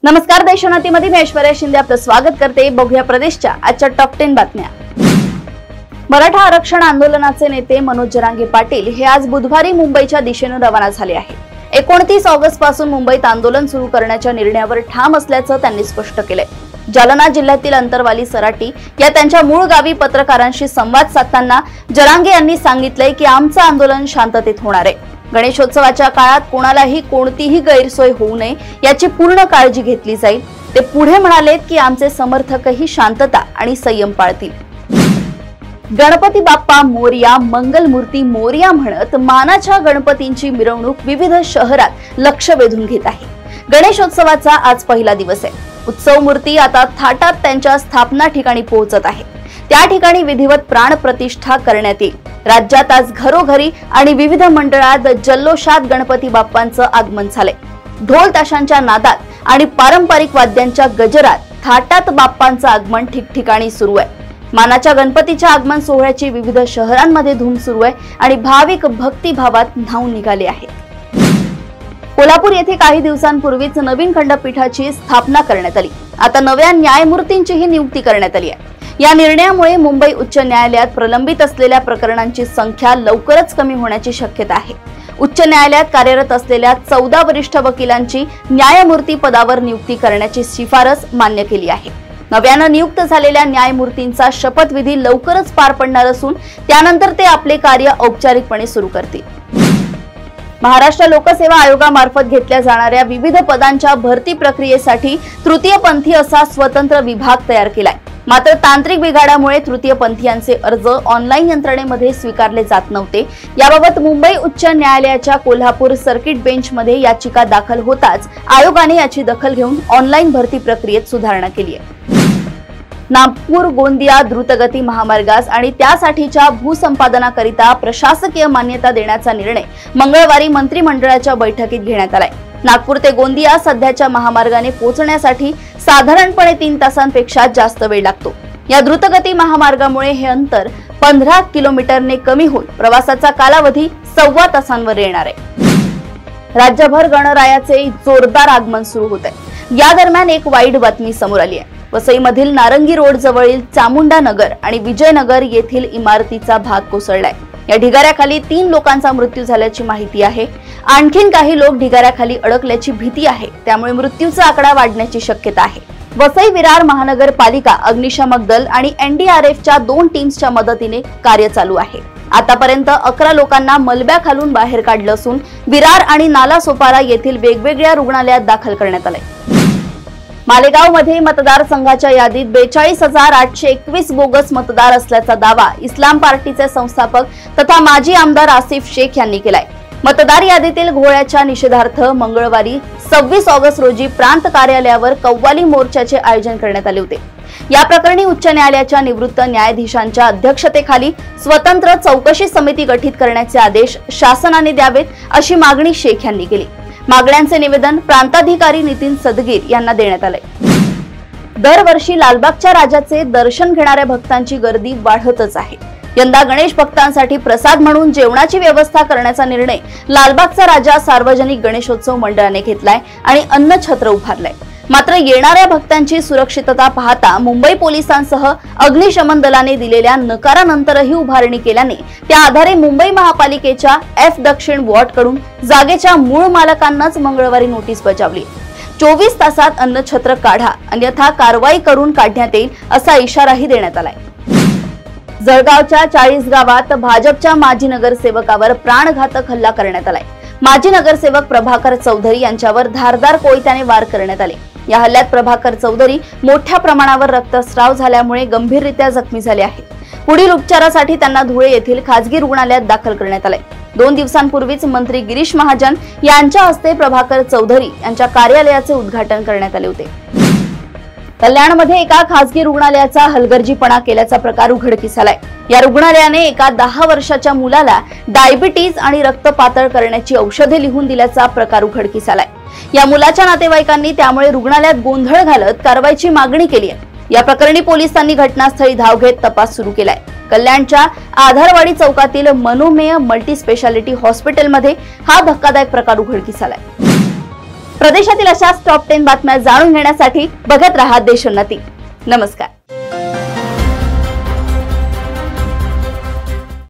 नमस्कार, देशोन्नतीमध्ये मी ऐश्वर्या शिंदे आपलं स्वागत करते। बघूया प्रदेशच्या आजच्या टॉप 10 बातम्या। मराठा आरक्षण आंदोलनाचे नेते मनोज जरांगे पाटील हे आज बुधवारी मुंबईच्या दिशेने रवाना झाले आहेत। 29 ऑगस्ट पासून मुंबईत आंदोलन सुरू करण्याच्या निर्णयावर ठाम असल्याचं त्यांनी स्पष्ट केलंय। जालना जिल्ह्यातील अंतरवाली सराटी या त्यांच्या मूळ गावी पत्रकारांशी संवाद साधताना जरांगे यांनी सांगितलंय की आमचं आंदोलन शांततेत होणार आहे। गणेशोत्सवाच्या काळात कोणालाही कोणतीही गैरसोय होऊ नये याची पूर्ण काळजी घेतली जाईल। ते पुढे म्हणालेत की आमचे समर्थकही शांतता आणि संयम पाळतील। गणपती बाप्पा मोरया, मंगलमूर्ती मोरया म्हणत मानाच्या गणपतींची मिरवणूक विविध शहरात लक्ष वेधून घेत आहे। गणेशोत्सवाचा आज पहिला दिवस आहे। उत्सव मूर्ती आता थाटात त्यांच्या स्थापना ठिकाणी पोहोचत आहे। त्या ठिकाणी विधिवत प्राण प्रतिष्ठा करण्यात येईल। राज्यात आज घरोघरी आणि विविध मंडळात जल्लोषात गणपती बाप्पांचं आगमन झालंय। ढोल ताशांच्या नादात आणि पारंपरिक वाद्यांच्या गजरात थाटात बाप्पांचं आगमन ठिकठिकाणी सुरू आहे। मानाच्या गणपतीच्या आगमन सोहळ्याची विविध शहरांमध्ये धूम सुरू आहे आणि भाविक भक्तिभावात न्हाऊन निघाले आहेत। कोल्हापूर येथे काही दिवसांपूर्वीच नवीन खंडपीठाची स्थापना करण्यात आली। आता नव्या न्यायमूर्तींचीही नियुक्ती करण्यात आली आहे। या निर्णयामुळे मुंबई उच्च न्यायालयात प्रलंबित असलेल्या प्रकरणांची संख्या लवकरच कमी होण्याची शक्यता आहे। उच्च न्यायालयात कार्यरत असलेल्या 14 वरिष्ठ वकिलांची न्यायमूर्ती पदावर नियुक्ती करण्याची शिफारस मान्य केली आहे। नव्यानं नियुक्त झालेल्या न्यायमूर्तींचा शपथविधी लवकरच पार पडणार असून त्यानंतर ते आपले कार्य औपचारिकपणे सुरू करतील। महाराष्ट्र लोकसेवा आयोगामार्फत घेतल्या जाणाऱ्या विविध पदांच्या भरती प्रक्रियेसाठी तृतीयपंथी असा स्वतंत्र विभाग तयार केलाय। मात्र तांत्रिक बिघाडामुळे तृतीयपंथीयांचे अर्ज ऑनलाईन यंत्रणेमध्ये स्वीकारले जात नव्हते। याबाबत मुंबई उच्च न्यायालयाच्या कोल्हापूर सर्किट बेंचमध्ये याचिका दाखल होताच आयोगाने याची दखल घेऊन ऑनलाईन भरती प्रक्रियेत सुधारणा केली आहे। नागपूर गोंदिया द्रुतगती महामार्गास आणि त्यासाठीच्या भूसंपादनाकरिता प्रशासकीय मान्यता देण्याचा निर्णय मंगळवारी मंत्रिमंडळाच्या बैठकीत घेण्यात आलाय। नागपूर ते गोंदिया सध्याच्या महामार्गाने पोहोचण्यासाठी साधारणपणे 3 तासांपेक्षा जास्त वेळ लागतो। या द्रुतगती महामार्गामुळे हे अंतर 15 किलोमीटरने कमी होऊन प्रवासाचा कालावधी 1.25 तासांवर येणार आहे। राज्यभर गणरायाचे जोरदार आगमन सुरू होत आहे। या दरम्यान एक वाईट बातमी समोर आली आहे। वसईमधील नारंगी रोड जवळील चामुंडा नगर आणि विजयनगर येथील इमारतीचा भाग कोसळलाय। या ढिगाऱ्याखाली 3 लोकांचा मृत्यू झाल्याची माहिती आहे। आणखीन काही लोक ढिगाऱ्याखाली अडकल्याची भीती आहे, त्यामुळे मृत्यूचा आकडा वाढण्याची शक्यता आहे। वसई विरार महानगरपालिका, अग्निशमक दल आणि NDRFच्या 2 टीम्सच्या मदतीने कार्य चालू आहे। आतापर्यंत 11 लोकांना मलब्याखालून बाहेर काढलं असून विरार आणि नालासोपारा येथील वेगवेगळ्या रुग्णालयात दाखल करण्यात आलंय। मालेगावमध्ये मतदारसंघाच्या यादीत 42,821 बोगस मतदार असल्याचा दावा इस्लाम पार्टीचे संस्थापक तथा माजी आमदार आसिफ शेख यांनी केलाय। मतदार यादीतील घोळ्याच्या निषेधार्थ मंगळवारी 26 ऑगस्ट रोजी प्रांत कार्यालयावर कव्वाली मोर्चाचे आयोजन करण्यात आले होते। या प्रकरणी उच्च न्यायालयाच्या निवृत्त न्यायाधीशांच्या अध्यक्षतेखाली स्वतंत्र चौकशी समिती गठीत करण्याचे आदेश शासनाने द्यावेत अशी मागणी शेख यांनी केली। मागण्यांचे निवेदन प्रांताधिकारी नितीन सदगीर यांना देण्यात आले। दरवर्षी लालबागच्या राजाचे दर्शन घेणाऱ्या भक्तांची गर्दी वाढतच आहे। यंदा गणेश भक्तांसाठी प्रसाद म्हणून जेवणाची व्यवस्था करण्याचा निर्णय लालबागचा राजा सार्वजनिक गणेशोत्सव मंडळाने घेतलाय आणि अन्नछत्र उभारलंय। मात्र येणाऱ्या भक्तांची सुरक्षितता पाहता मुंबई पोलिसांसह अग्निशमन दलाने दिलेल्या नकारानंतरही उभारणी केल्याने त्या आधारे मुंबई महापालिकेच्या F दक्षिण वॉर्डकडून जागेच्या मूळ मालकांनाच मंगळवारी नोटीस बजावली। 24 तासात अन्नछत्र काढा, अन्यथा कारवाई करून काढण्यात येईल असा इशाराही देण्यात आलाय। जळगावच्या 40 गावात भाजपच्या माजी नगरसेवकावर प्राणघातक हल्ला करण्यात आलाय। माजी नगरसेवक प्रभाकर चौधरी यांच्यावर धारदार कोयत्याने वार करण्यात आले। या हल्ल्यात प्रभाकर चौधरी मोठ्या प्रमाणावर रक्तस्राव झाल्यामुळे गंभीररित्या जखमी झाले आहेत। पुढील उपचारासाठी त्यांना धुळे येथील खासगी रुग्णालयात दाखल करण्यात आले। 2 दिवसांपूर्वीच मंत्री गिरीश महाजन यांच्या हस्ते प्रभाकर चौधरी यांच्या कार्यालयाचे उद्घाटन करण्यात आले होते। कल्याणमध्ये एका खासगी रुग्णालयाचा हलगर्जीपणा केल्याचा प्रकार उघडकीस आलाय। या रुग्णालयाने एका 10 वर्षाच्या मुलाला डायबिटीज आणि रक्त पातळ करण्याची औषधे लिहून दिल्याचा प्रकार उघडकीस आलाय। या मुलाच्या नातेवाईकांनी त्यामुळे रुग्णालयात गोंधळ घालत कारवाईची मागणी केली आहे। या प्रकरणी पोलिसांनी घटनास्थळी धाव घेत तपास सुरू केलाय। कल्याणच्या आधारवाडी चौकातील मनोमेय मल्टी स्पेशालिटी हॉस्पिटलमध्ये हा धक्कादायक प्रकार उघडकीस आलाय। प्रदेशातील अशाच टॉप 10 बातम्या जाणून घेण्यासाठी बघत रहा देशोन्नती। नमस्कार।